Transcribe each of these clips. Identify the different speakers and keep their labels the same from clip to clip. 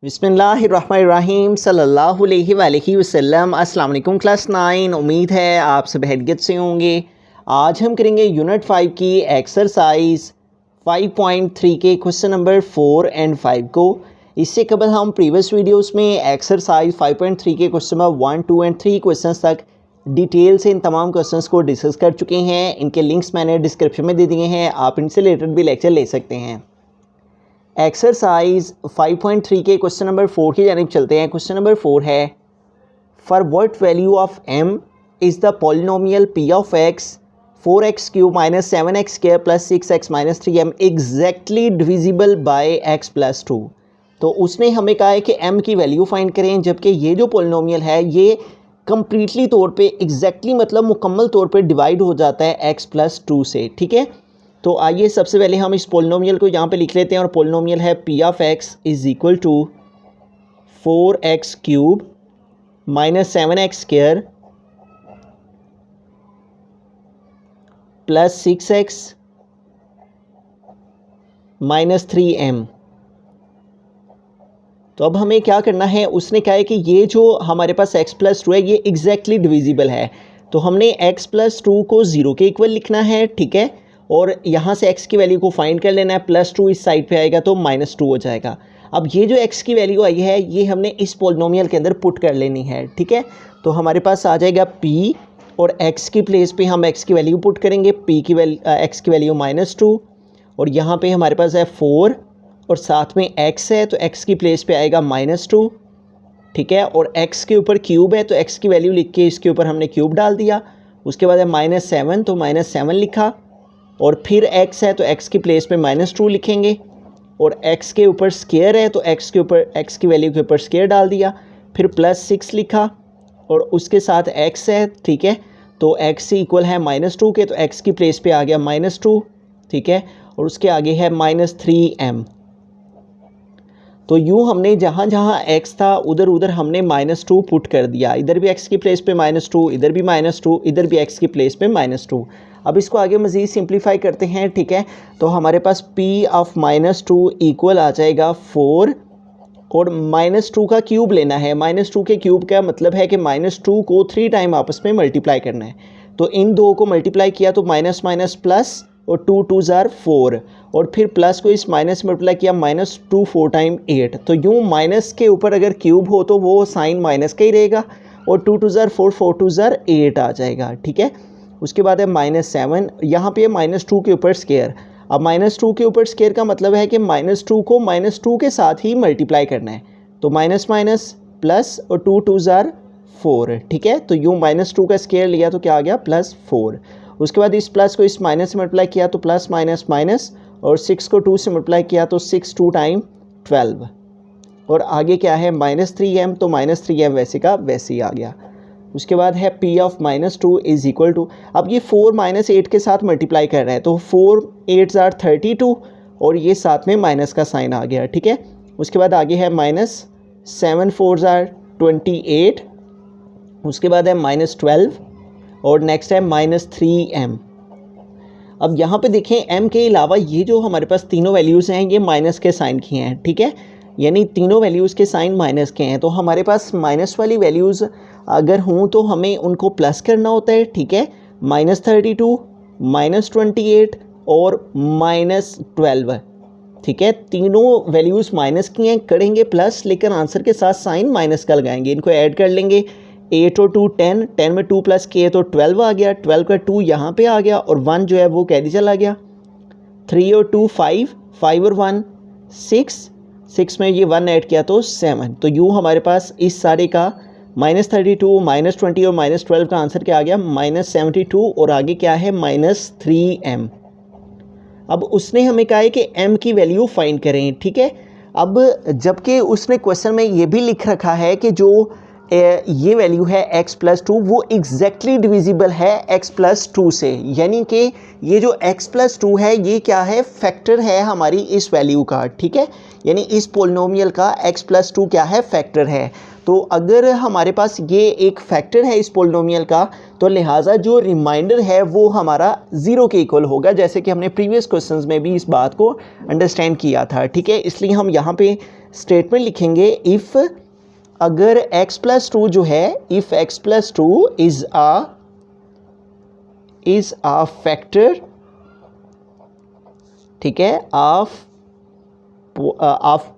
Speaker 1: बिस्मिल्लाहिर्रहमानिर्रहीम सल्लल्लाहु अलैहि वसल्लम। अस्सलाम वालेकुम क्लास 9। उम्मीद है आप सब खैरियत से होंगे। आज हम करेंगे यूनिट 5 की एक्सरसाइज 5.3 के क्वेश्चन नंबर 4 एंड 5 को। इससे कबल हम प्रीवियस वीडियोस में एक्सरसाइज 5.3 के क्वेश्चन नंबर 1, 2 एंड 3 क्वेश्चंस तक डिटेल से इन तमाम क्वेश्चंस को डिस्कस कर चुके हैं। इनके लिंक्स मैंने डिस्क्रिप्शन में दे दिए हैं, आप इनसे रिलेटेड भी लेक्चर ले सकते हैं। एक्सरसाइज 5.3 के क्वेश्चन नंबर 4 की जानिब चलते हैं। क्वेश्चन नंबर 4 है, for what value of m is the polynomial p of x 4x³ - 7x² + 6x - 3m exactly divisible by x + 2। तो उसने हमें कहा है कि m की वैल्यू फाइंड करें, जबकि ये जो पॉलिनोमियल है ये कंप्लीटली तौर पे एग्जैक्टली मतलब मुकम्मल तौर पे डिवाइड हो जाता है x + 2 से। ठीक है, तो आइए सबसे पहले हम इस पोलिनोमियल को यहाँ पे लिख लेते हैं। और पोलिनोमियल है p of x = 4x³ - 7x² + 6x - 3m। तो अब हमें क्या करना है, उसने कहा है कि ये जो हमारे पास x + 2 है ये एग्जैक्टली डिविजिबल है। तो हमने x + 2 को 0 के इक्वल लिखना है। ठीक है, और यहाँ से x की वैल्यू को फाइंड कर लेना है। +2 इस साइड पे आएगा तो -2 हो जाएगा। अब ये जो x की वैल्यू आई है ये हमने इस पोलिनोमियल के अंदर पुट कर लेनी है। ठीक है, तो हमारे पास आ जाएगा p और x की प्लेस पे हम x की वैल्यू पुट करेंगे। x की वैल्यू -2 और यहाँ पे हमारे पास है 4 और साथ में x है तो x की प्लेस पे आएगा -2। ठीक है, और x के ऊपर क्यूब है तो x की वैल्यू लिख के इसके ऊपर हमने क्यूब डाल दिया। उसके बाद है -7 तो -7 लिखा, और फिर x है तो x की प्लेस पे -2 लिखेंगे, और x के ऊपर स्क्वायर है तो x के ऊपर x की वैल्यू के ऊपर स्क्वायर डाल दिया। फिर +6 लिखा और उसके साथ x है। ठीक है, तो x इक्वल है -2 के, तो x की प्लेस पे आ गया -2। ठीक है, और उसके आगे है -3m। तो यूँ हमने जहाँ जहाँ x था उधर उधर हमने -2 पुट कर दिया। इधर भी x की प्लेस पे -2, इधर भी -2, इधर भी x की प्लेस पे -2। अब इसको आगे मज़ीद सिंप्लीफाई करते हैं। ठीक है, तो हमारे पास p ऑफ -2 इक्वल आ जाएगा 4 और -2 का क्यूब लेना है। -2 के क्यूब का मतलब है कि -2 को 3 टाइम आपस में मल्टीप्लाई करना है। तो इन दो को मल्टीप्लाई किया तो माइनस माइनस प्लस और 2 2 ज़ार 4, और फिर प्लस को इस माइनस में मल्टीप्लाई किया -2 4 टाइम 8। तो यूँ माइनस के ऊपर अगर क्यूब हो तो वो साइन माइनस का ही रहेगा, और 2 2 ज़ार 4 4 2 ज़ार 8 आ जाएगा। ठीक है, उसके बाद है -7, यहाँ पे -2 के ऊपर स्क्वायर। अब -2 के ऊपर स्क्वायर का मतलब है कि -2 को -2 के साथ ही मल्टीप्लाई करना है। तो माइनस माइनस प्लस और 2 2 ज़ार 4। ठीक है, तो यूँ -2 का स्क्वायर लिया तो क्या आ गया +4। उसके बाद इस प्लस को इस माइनस से मल्टीप्लाई किया तो प्लस माइनस माइनस, और 6 को 2 से मल्टीप्लाई किया तो 6 2 टाइम 12, और आगे क्या है -3m, तो -3m वैसे का वैसे ही आ गया। उसके बाद है p ऑफ -2 = अब ये 4 -8 के साथ मल्टीप्लाई कर रहा है तो 4 8 ज़ार 32, और ये साथ में माइनस का साइन आ गया। ठीक है, उसके बाद आगे है -7 4 ज़ार 28, उसके बाद है -12, और नेक्स्ट है -3m। अब यहाँ पे देखें m के अलावा ये जो हमारे पास तीनों वैल्यूज़ हैं ये माइनस के साइन की हैं। ठीक है, यानी तीनों वैल्यूज़ के साइन माइनस के हैं। तो हमारे पास माइनस वाली वैल्यूज़ अगर हों तो हमें उनको प्लस करना होता है। ठीक है, -32 -28 और -12। ठीक है, तीनों वैल्यूज़ माइनस की हैं, करेंगे प्लस, लेकिन आंसर के साथ साइन माइनस का लगाएंगे। इनको ऐड कर लेंगे, 8 और 2 10, 10 में 2 + k तो 12 आ गया, 12 का 2 यहाँ पे आ गया, और 1 जो है वो कैरी चला गया। 3 और 2 5, 5 और 1 6, 6 में ये 1 ऐड किया तो 7। तो यूँ हमारे पास इस सारे का -32 -20 और -12 का आंसर क्या आ गया -72, और आगे क्या है -3m। अब उसने हमें कहा है कि m की वैल्यू फाइंड करें। ठीक है, अब जबकि उसने क्वेश्चन में ये भी लिख रखा है कि जो ये वैल्यू है x + 2 वो एग्जैक्टली डिविजिबल है x + 2 से, यानी कि ये जो x + 2 है ये क्या है, फैक्टर है हमारी इस वैल्यू का। ठीक है, यानी इस पोलिनोमियल का x + 2 क्या है, फैक्टर है। तो तो अगर हमारे पास ये एक फैक्टर है इस पोलिनोमियल का, तो लिहाजा जो रिमाइंडर है वो हमारा 0 के इक्वल होगा, जैसे कि हमने प्रीवियस क्वेश्चंस में भी इस बात को अंडरस्टैंड किया था। ठीक है, इसलिए हम यहाँ पे स्टेटमेंट लिखेंगे इफ़ अगर x+2 जो है, if x+2 is uh factor, ठीक है, of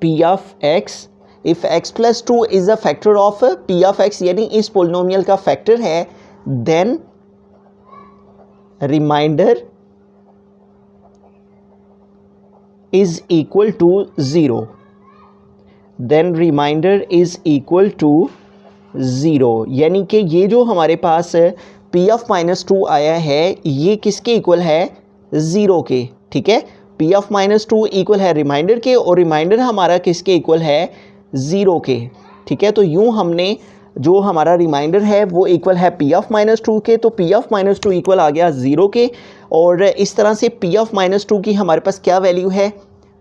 Speaker 1: p of x, if x+2 is a factor of p of x, यानी इस पोलिनोमियल का फैक्टर है, then remainder is equal to 0, then remainder is equal to 0, यानी कि ये जो हमारे पास p ऑफ -2 आया है ये किसके इक्वल है, 0 के। ठीक है, p ऑफ -2 इक्वल है रिमाइंडर के, और रिमाइंडर हमारा किसके इक्वल है, 0 के। ठीक है, तो यूँ हमने जो हमारा रिमाइंडर है वो इक्वल है p ऑफ -2 के, तो p ऑफ -2 इक्वल आ गया 0 के, और इस तरह से p ऑफ -2 की हमारे पास क्या वैल्यू है,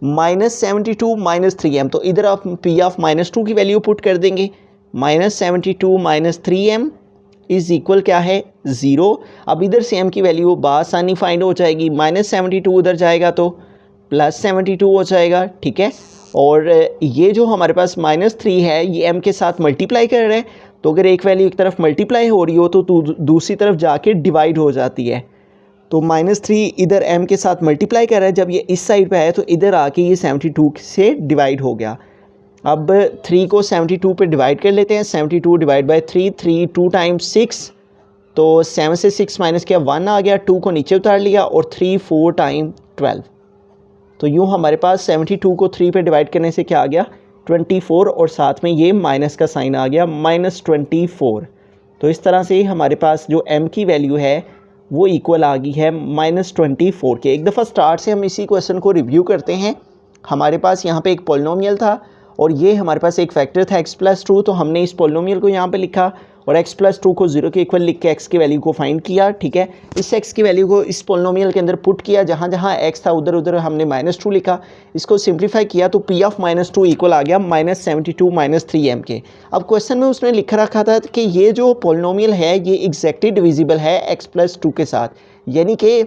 Speaker 1: -72 -3m, तो इधर आप p ऑफ -2 की वैल्यू पुट कर देंगे, -72 -3m इज़ इक्वल क्या है, 0। अब इधर से m की वैल्यू बआसानी फाइंड हो जाएगी, -72 उधर जाएगा तो +72 हो जाएगा। ठीक है, और ये जो हमारे पास -3 है ये m के साथ मल्टीप्लाई कर रहे हैं, तो अगर एक वैल्यू एक तरफ मल्टीप्लाई हो रही हो तो दूसरी तरफ जाके डिवाइड हो जाती है, तो -3 इधर m के साथ मल्टीप्लाई कर रहा है, जब ये इस साइड पे है तो इधर आके ये 72 से डिवाइड हो गया। अब 3 को 72 पे डिवाइड कर लेते हैं, 72 डिवाइड बाई 3, 3 2 टाइम्स 6, तो 7 से 6 माइनस किया 1 आ गया, 2 को नीचे उतार लिया, और 3 4 टाइम 12, तो यूँ हमारे पास 72 को 3 पे डिवाइड करने से क्या आ गया, 24, और साथ में ये माइनस का साइन आ गया, -24। तो इस तरह से हमारे पास जो m की वैल्यू है वो इक्वल आ गई है -24 के। एक दफ़ा स्टार्ट से हम इसी क्वेश्चन को रिव्यू करते हैं। हमारे पास यहाँ पे एक पोलिनोमियल था और ये हमारे पास एक फैक्टर था x+2, तो हमने इस पोलिनोमियल को यहाँ पे लिखा और x+2 को 0 के इक्वल लिख के x की वैल्यू को फाइंड किया। ठीक है, इस x की वैल्यू को इस पोलिनोमियल के अंदर पुट किया, जहाँ जहाँ x था उधर उधर हमने -2 लिखा, इसको सिंप्लीफाई किया तो p ऑफ -2 इक्वल आ गया -72 -3m के। अब क्वेश्चन में उसने लिख रखा था कि ये जो पोलिनोमियल है ये एग्जैक्टली डिविजिबल है x+2 के साथ, यानी कि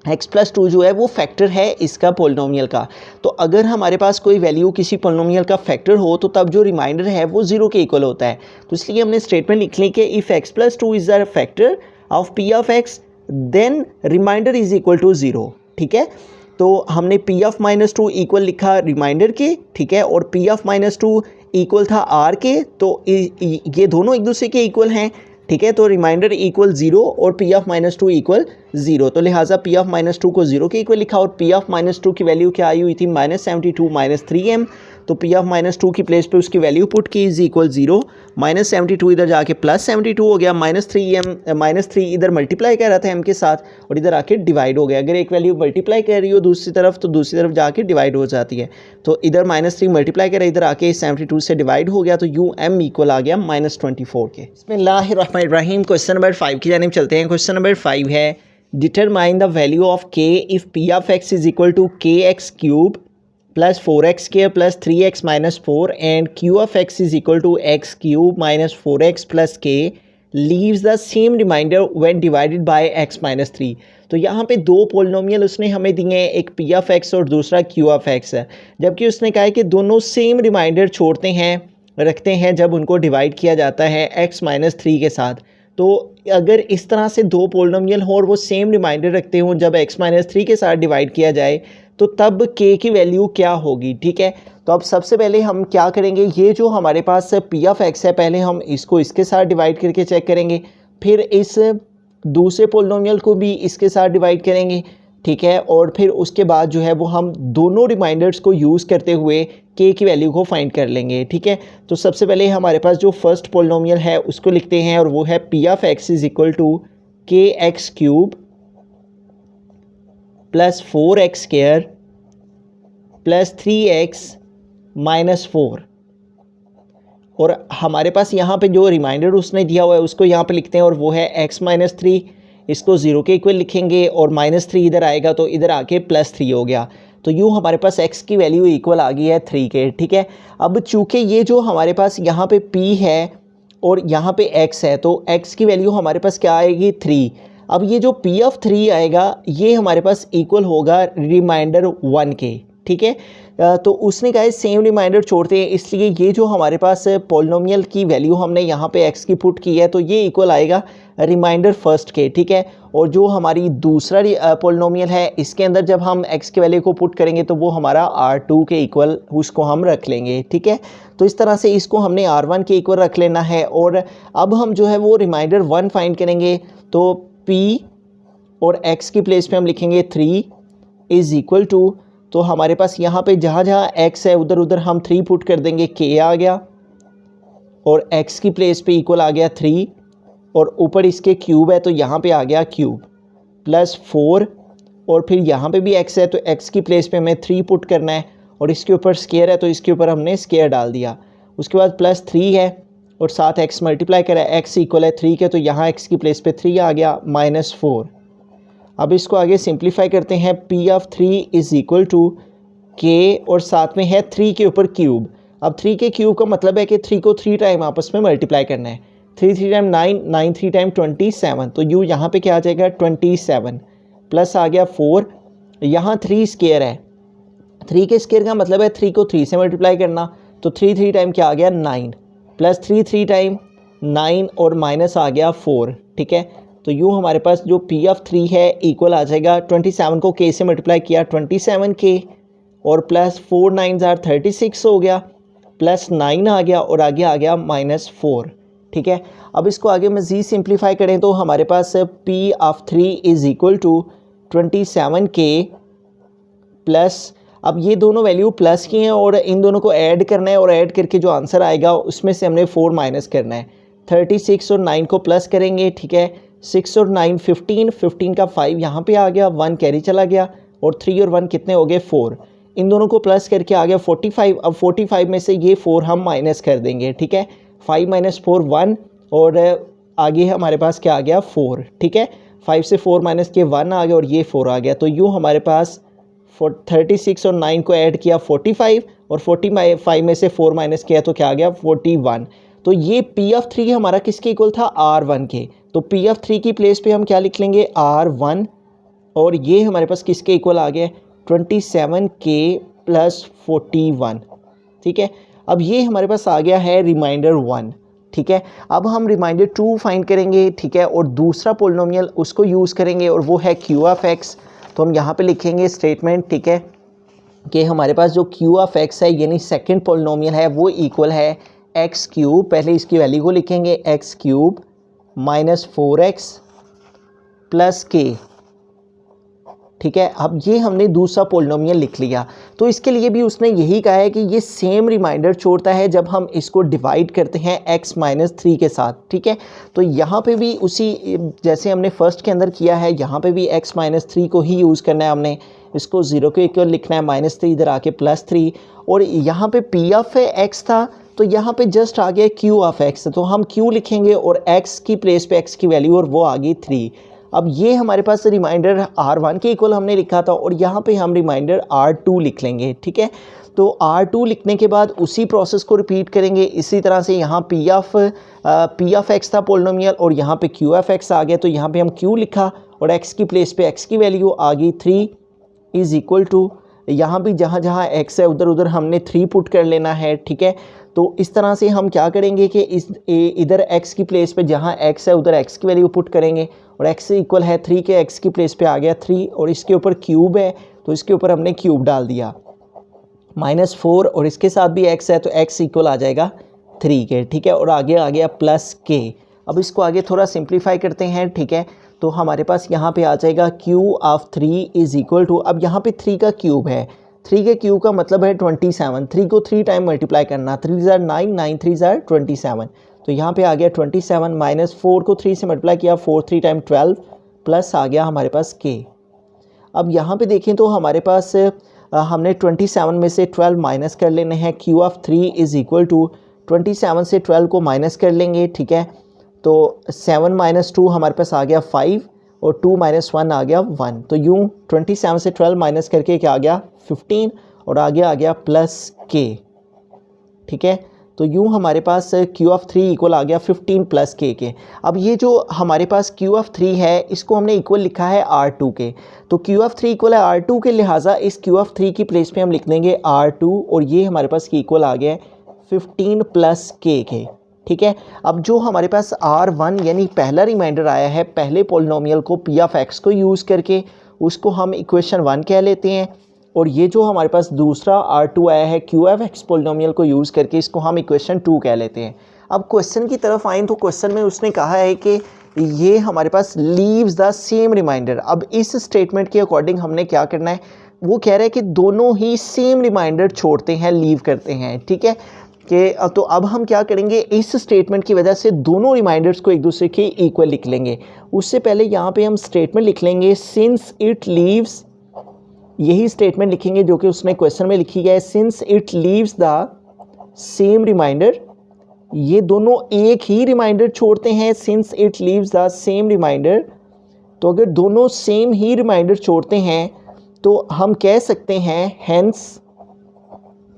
Speaker 1: x+2 जो है वो फैक्टर है इसका पोलिनोमियल का। तो अगर हमारे पास कोई वैल्यू किसी पोलिनोमियल का फैक्टर हो तो तब जो रिमाइंडर है वो 0 के इक्वल होता है। तो इसलिए हमने स्टेटमेंट लिख ली कि if x+2 is a factor of p of x then remainder is equal to 0। ठीक है, तो हमने p ऑफ -2 इक्वल लिखा रिमाइंडर के, ठीक है, और p ऑफ -2 इक्वल था r के, तो ये दोनों एक दूसरे के इक्वल हैं। ठीक है, तो रिमाइंडर इक्वल 0 और p ऑफ -2 इक्वल 0, तो लिहाजा p ऑफ -2 को 0 के इक्वल लिखा, और p ऑफ -2 की वैल्यू क्या आई हुई थी, -72 -3m, तो p ऑफ -2 की प्लेस पे उसकी वैल्यू पुट की इज इक्वल 0, -72 इधर जाके +72 हो गया, -3 इधर मल्टीप्लाई कर रहा था m के साथ और इधर आके डिवाइड हो गया। अगर एक वैल्यू मल्टीप्लाई कर रही हो दूसरी तरफ तो दूसरी तरफ जाके डिवाइड हो जाती है, तो इधर -3 मल्टीप्लाई कर इधर आके 72 से डिवाइड हो गया, तो यू m इक्वल आ गया -24 के। बिस्मिल्लाहिर्रहमानिर्रहीम, क्वेश्चन नंबर 5 की जानिब चलते हैं। क्वेश्चन नंबर 5 है determine the value of k if p of x is equal to kx³ plus 4x² plus 3x minus 4 and q of x is equal to x³ minus 4x plus k leaves the same remainder when divided by x minus 3। तो यहाँ पे दो polynomial उसने हमें दिए हैं, एक p of x और दूसरा q ऑफ x है, जबकि उसने कहा है कि दोनों सेम रिमाइंडर छोड़ते हैं रखते हैं जब उनको डिवाइड किया जाता है x माइनस 3 के साथ। तो अगर इस तरह से दो पोलिनोमियल हो और वो सेम रिमाइंडर रखते हों जब x माइनस 3 के साथ डिवाइड किया जाए तो तब k की वैल्यू क्या होगी। ठीक है, तो अब सबसे पहले हम क्या करेंगे, ये जो हमारे पास p ऑफ x है पहले हम इसको इसके साथ डिवाइड करके चेक करेंगे, फिर इस दूसरे पोलिनोमियल को भी इसके साथ डिवाइड करेंगे। ठीक है, और फिर उसके बाद जो है वो हम दोनों रिमाइंडर्स को यूज़ करते हुए k की वैल्यू को फाइंड कर लेंगे। ठीक है, तो सबसे पहले हमारे पास जो फर्स्ट पोलिनोमियल है उसको लिखते हैं और वो है p of x is equal to kx³ plus 4x² plus 3x minus 4, और हमारे पास यहाँ पे जो रिमाइंडर उसने दिया हुआ है उसको यहाँ पे लिखते हैं और वो है x माइनस 3, इसको 0 के इक्वल लिखेंगे और -3 इधर आएगा तो इधर आके +3 हो गया। तो यूँ हमारे पास x की वैल्यू इक्वल आ गई है 3 के, ठीक है। अब चूँकि ये जो हमारे पास यहाँ पे p है और यहाँ पे x है, तो x की वैल्यू हमारे पास क्या आएगी 3। अब ये जो p ऑफ 3 आएगा ये हमारे पास इक्वल होगा रिमाइंडर 1 के, ठीक है। तो उसने कहा है सेम रिमाइंडर छोड़ते हैं, इसलिए ये जो हमारे पास पॉलिनोमियल की वैल्यू हमने यहाँ पे x की पुट की है तो ये इक्वल आएगा रिमाइंडर फर्स्ट के, ठीक है। और जो हमारी दूसरा पॉलिनोमियल है इसके अंदर जब हम x के वैल्यू को पुट करेंगे तो वो हमारा R2 के इक्वल उसको हम रख लेंगे, ठीक है। तो इस तरह से इसको हमने R1 के इक्वल रख लेना है। और अब हम जो है वो रिमाइंडर 1 फाइंड करेंगे, तो p और x की प्लेस पे हम लिखेंगे 3 इज़ इक्वल टू, तो हमारे पास यहाँ पे जहाँ जहाँ x है उधर उधर हम 3 पुट कर देंगे, k आ गया और x की प्लेस पे इक्वल आ गया 3 और ऊपर इसके क्यूब है तो यहाँ पे आ गया क्यूब प्लस 4 और फिर यहाँ पे भी x है तो x की प्लेस पे हमें 3 पुट करना है और इसके ऊपर स्केयर है तो इसके ऊपर हमने स्केयर डाल दिया। उसके बाद प्लस 3 है और साथ x मल्टीप्लाई करा है, x इक्वल है 3 के तो यहाँ x की प्लेस पे 3 आ गया माइनस 4। अब इसको आगे सिंप्लीफाई करते हैं, p of 3 is equal to k और साथ में है 3 के ऊपर क्यूब। अब 3 के क्यूब का मतलब है कि 3 को 3 टाइम आपस में मल्टीप्लाई करना है, 3 3 टाइम 9, 9 3 टाइम 27, तो यू यहाँ पे क्या आ जाएगा 27 प्लस आ गया 4, यहाँ 3 स्केयर है, 3 के स्केयर का मतलब है 3 को 3 से मल्टीप्लाई करना, तो 3 3 टाइम क्या आ गया 9 प्लस 3 3 टाइम 9 और माइनस आ गया 4, ठीक है। तो यूँ हमारे पास जो p ऑफ 3 है इक्वल आ जाएगा 27 को k से मल्टीप्लाई किया 27k और प्लस 4 9 ज़ार 36 हो गया प्लस 9 आ गया और आगे आ गया माइनस 4, ठीक है। अब इसको आगे मज़ीद सिंप्लीफाई करें तो हमारे पास p of 3 is equal to 27k plus, अब ये दोनों वैल्यू प्लस की हैं और इन दोनों को ऐड करना है और ऐड करके जो आंसर आएगा उसमें से हमने 4 माइनस करना है। 36 और 9 को प्लस करेंगे, ठीक है। 6 और 9 15, 15 का 5 यहाँ पे आ गया, 1 कैरी चला गया और 3 और 1 कितने हो गए 4, इन दोनों को प्लस करके आ गया 45। अब 45 में से ये 4 हम माइनस कर देंगे, ठीक है। 5 माइनस 4 1 और आगे हमारे पास क्या आ गया 4, ठीक है। 5 से 4 माइनस के 1 आ गया और ये 4 आ गया, तो यूँ हमारे पास 36 और 9 को ऐड किया 45 और 45 में से 4 माइनस किया तो क्या आ गया 41। तो ये p ऑफ 3 हमारा किसके इक्वल था R1 के, तो p ऑफ 3 की प्लेस पे हम क्या लिख लेंगे R1 और ये हमारे पास किसके इक्वल आ गया 27k प्लस 41, ठीक है। अब ये हमारे पास आ गया है रिमाइंडर 1, ठीक है। अब हम रिमाइंडर 2 फाइंड करेंगे, ठीक है, और दूसरा पोलिनोमियल उसको यूज़ करेंगे और वो है q ऑफ x। तो हम यहाँ पे लिखेंगे स्टेटमेंट, ठीक है, कि हमारे पास जो q ऑफ x है यानी सेकंड पोलिनोमियल है वो इक्वल है एक्स क्यूब, पहले इसकी वैल्यू को लिखेंगे x cube minus 4x plus k, ठीक है। अब ये हमने दूसरा पोलिनोमियल लिख लिया, तो इसके लिए भी उसने यही कहा है कि ये सेम रिमाइंडर छोड़ता है जब हम इसको डिवाइड करते हैं x माइनस 3 के साथ, ठीक है। तो यहाँ पे भी उसी जैसे हमने फर्स्ट के अंदर किया है यहाँ पे भी x माइनस 3 को ही यूज़ करना है, हमने इसको 0 के इक्वल लिखना है माइनस 3 इधर आके प्लस 3 और यहाँ पे p ऑफ x था तो यहाँ पे जस्ट आ गया q ऑफ x, तो हम q लिखेंगे और x की प्लेस पे x की वैल्यू और वो आ गई 3। अब ये हमारे पास रिमाइंडर R1 के इक्वल हमने लिखा था और यहाँ पे हम रिमाइंडर R2 लिख लेंगे, ठीक है। तो R2 लिखने के बाद उसी प्रोसेस को रिपीट करेंगे इसी तरह से। यहाँ p ऑफ x था पोलिनोमियल और यहाँ पे q ऑफ x आ गया, तो यहाँ पे हम q लिखा और x की प्लेस पे x की वैल्यू आ गई 3 इज़ इक्वल टू, यहाँ भी जहाँ जहाँ x है उधर उधर हमने 3 पुट कर लेना है, ठीक है। तो इस तरह से हम क्या करेंगे कि इधर x की प्लेस पे जहाँ x है उधर x की वैल्यू पुट करेंगे और x इक्वल है 3 के x की प्लेस पे आ गया 3 और इसके ऊपर क्यूब है तो इसके ऊपर हमने क्यूब डाल दिया माइनस 4 और इसके साथ भी x है तो x इक्वल आ जाएगा 3 के, ठीक है। और आगे आ गया प्लस k। अब इसको आगे थोड़ा सिंप्लीफाई करते हैं, ठीक है। तो हमारे पास यहाँ पे आ जाएगा q of 3 is equal to, अब यहाँ पे 3 का क्यूब है, 3 के क्यूब का मतलब है 27, 3 को 3 टाइम मल्टीप्लाई करना, 3 ज़ार 9, 9 3 ज़ार 27, तो यहाँ पे आ गया 27 माइनस 4 को 3 से मल्टीप्लाई किया 4 3 टाइम 12 प्लस आ गया हमारे पास k। अब यहाँ पे देखें तो हमारे पास हमने 27 में से 12 माइनस कर लेने हैं, q of 3 is equal to 27 से 12 को माइनस कर लेंगे, ठीक है। तो 7 माइनस 2 हमारे पास आ गया 5 और 2 - 1 आ गया 1। तो यूँ 27 से 12 माइनस करके क्या आ गया 15 और आगे आ गया प्लस k। ठीक है, तो यूँ हमारे पास Q(3) इक्वल आ गया 15 प्लस k के। अब ये जो हमारे पास Q(3) है इसको हमने इक्वल लिखा है R2 के। तो Q(3) इक्वल है R2 के, लिहाजा इस Q(3) की प्लेस पे हम लिख देंगे R2 और ये हमारे पास इक्वल आ गया है 15 प्लस k के। ठीक है, अब जो हमारे पास R1 यानी पहला रिमाइंडर आया है पहले पोलिनोमियल को p(x) को यूज़ करके, उसको हम इक्वेशन 1 कह लेते हैं। और ये जो हमारे पास दूसरा R2 आया है Q(f(x) पोलिनोमियल को यूज़ करके, इसको हम इक्वेशन 2 कह लेते हैं। अब क्वेश्चन की तरफ आएँ तो क्वेश्चन में उसने कहा है कि ये हमारे पास लीव्स द सेम रिमाइंडर। अब इस स्टेटमेंट के अकॉर्डिंग हमने क्या करना है, वो कह रहा है कि दोनों ही सेम रिमाइंडर छोड़ते हैं, लीव करते हैं। ठीक है, कि तो अब हम क्या करेंगे, इस स्टेटमेंट की वजह से दोनों रिमाइंडर्स को एक दूसरे के इक्वल लिख लेंगे। उससे पहले यहाँ पे हम स्टेटमेंट लिख लेंगे सिंस इट लीव्स, यही स्टेटमेंट लिखेंगे जो कि उसने क्वेश्चन में लिखी है, since it leaves the same remainder. ये दोनों एक ही रिमाइंडर छोड़ते हैं, since it leaves the same remainder. तो अगर दोनों सेम ही रिमाइंडर छोड़ते हैं तो हम कह सकते हैं हेंस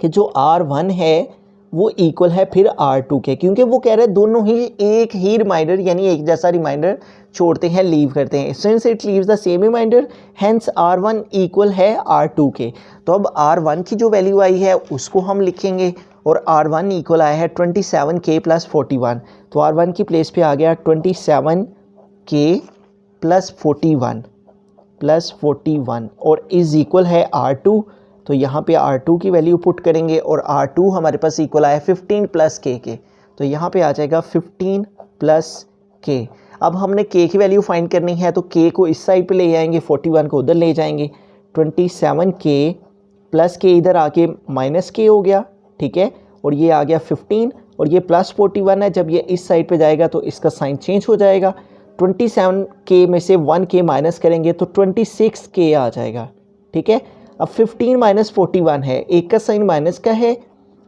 Speaker 1: कि जो R1 है वो इक्वल है फिर R2 के, क्योंकि वो कह रहे हैं दोनों ही एक ही रिमाइंडर यानी एक जैसा रिमाइंडर छोड़ते हैं, लीव करते हैं। Since it leaves the same remainder hence R1 equal है R2 के। तो अब R1 की जो वैल्यू आई है उसको हम लिखेंगे और R1 इक्वल आया है 27k प्लस 41। तो R1 की प्लेस पे आ गया 27k प्लस 41 और इज़ इक्वल है R2। तो यहाँ पे R2 की वैल्यू पुट करेंगे और R2 हमारे पास इक्वल आया 15 प्लस k के। तो यहाँ पे आ जाएगा 15 प्लस k। अब हमने k की वैल्यू फाइंड करनी है, तो k को इस साइड पे ले जाएंगे, 41 को उधर ले जाएंगे। 27k प्लस k इधर आके माइनस k हो गया। ठीक है, और ये आ गया 15 और ये प्लस 41 है। जब ये इस साइड पे जाएगा तो इसका साइन चेंज हो जाएगा। 27k में से 1k माइनस करेंगे तो 26k आ जाएगा। ठीक है, अब 15 माइनस 41 है, एक का साइन माइनस का है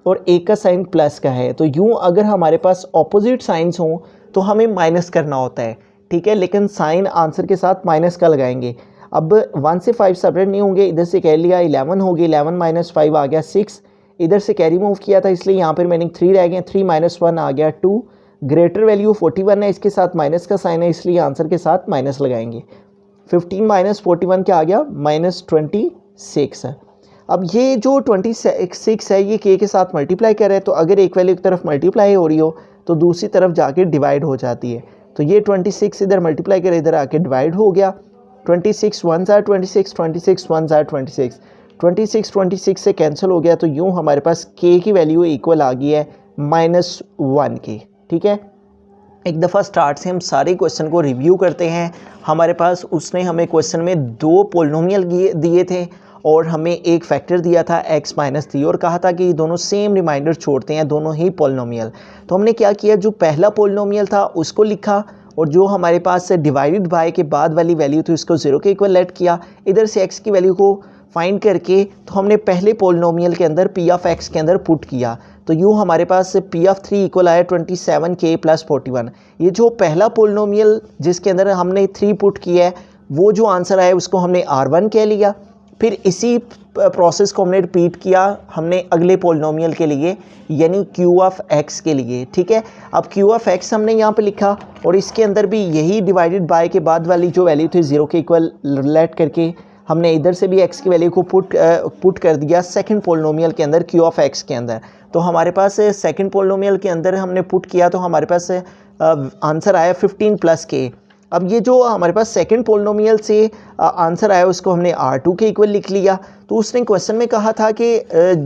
Speaker 1: और एक का साइन प्लस का है। तो यूँ अगर हमारे पास ऑपोजिट साइंस हों तो हमें माइनस करना होता है। ठीक है, लेकिन साइन आंसर के साथ माइनस का लगाएंगे। अब 1 से 5 सेपरेट नहीं होंगे, इधर से कह लिया 11 हो गई, 11 माइनस 5 आ गया 6। इधर से कैरी मूव किया था इसलिए यहाँ पर मैंने 3 रह गए, 3 माइनस 1 आ गया 2। ग्रेटर वैल्यू 41 है, इसके साथ माइनस का साइन है इसलिए आंसर के साथ माइनस लगाएंगे। 15 माइनस 41 क्या आ गया -26 है। अब ये जो 26 है ये k के साथ मल्टीप्लाई कर रहे हैं, तो अगर एक वैल्यू की तरफ मल्टीप्लाई हो रही हो तो दूसरी तरफ जाके डिवाइड हो जाती है। तो ये 26 इधर मल्टीप्लाई कर इधर आके डिवाइड हो गया। 26 1 ज़ा 26, 26 1 ज़ा 26, 26 से कैंसिल हो गया। तो यूँ हमारे पास k की वैल्यू इक्वल आ गई है -1 के। ठीक है, एक दफ़ा स्टार्ट से हम सारे क्वेश्चन को रिव्यू करते हैं। हमारे पास उसने हमें क्वेश्चन में 2 पोलिनोमियल दिए थे और हमें एक फैक्टर दिया था x - 3 और कहा था कि ये दोनों सेम रिमाइंडर छोड़ते हैं, दोनों ही पोलिनोमियल। तो हमने क्या किया, जो पहला पोलिनोमियल था उसको लिखा और जो हमारे पास डिवाइडेड बाय के बाद वाली वैल्यू थी उसको 0 के इक्वल लेट किया। इधर से x की वैल्यू को फाइंड करके तो हमने पहले पोलिनोमियल के अंदर p(x) के अंदर पुट किया। तो यूँ हमारे पास p(3) इक्वल आया 27k प्लस 41। ये जो पहला पोलिनोमियल जिसके अंदर हमने 3 पुट किया है वो जो आंसर आया उसको हमने R1 कह लिया। फिर इसी प्रोसेस को हमने रिपीट किया हमने अगले पोलिनोमियल के लिए यानी Q(x) के लिए। ठीक है, अब Q(x) हमने यहाँ पे लिखा और इसके अंदर भी यही डिवाइडेड बाय के बाद वाली जो वैल्यू थी 0 के इक्वल लेट करके हमने इधर से भी x की वैल्यू को पुट कर दिया सेकंड पोलिनोमियल के अंदर Q(x) के अंदर। तो हमारे पास सेकंड पोलिनोमियल के अंदर हमने पुट किया तो हमारे पास आंसर आया 15 प्लस k। अब ये जो हमारे पास सेकंड पोलिनोमियल से आंसर आया उसको हमने R2 के इक्वल लिख लिया। तो उसने क्वेश्चन में कहा था कि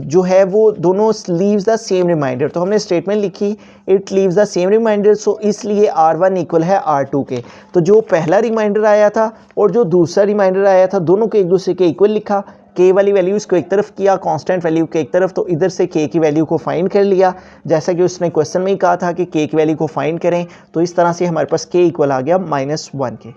Speaker 1: जो है वो दोनों लीव्स द सेम रिमाइंडर, तो हमने स्टेटमेंट लिखी it leaves the same remainder, so इसलिए R1 इक्वल है R2 के। तो जो पहला रिमाइंडर आया था और जो दूसरा रिमाइंडर आया था दोनों को एक दूसरे के इक्वल लिखा। k वाली वैल्यू इसको एक तरफ किया, कांस्टेंट वैल्यू के एक तरफ, तो इधर से k की वैल्यू को फाइंड कर लिया जैसा कि उसने क्वेश्चन में ही कहा था कि k की वैल्यू को फाइंड करें। तो इस तरह से हमारे पास k इक्वल आ गया -1 के।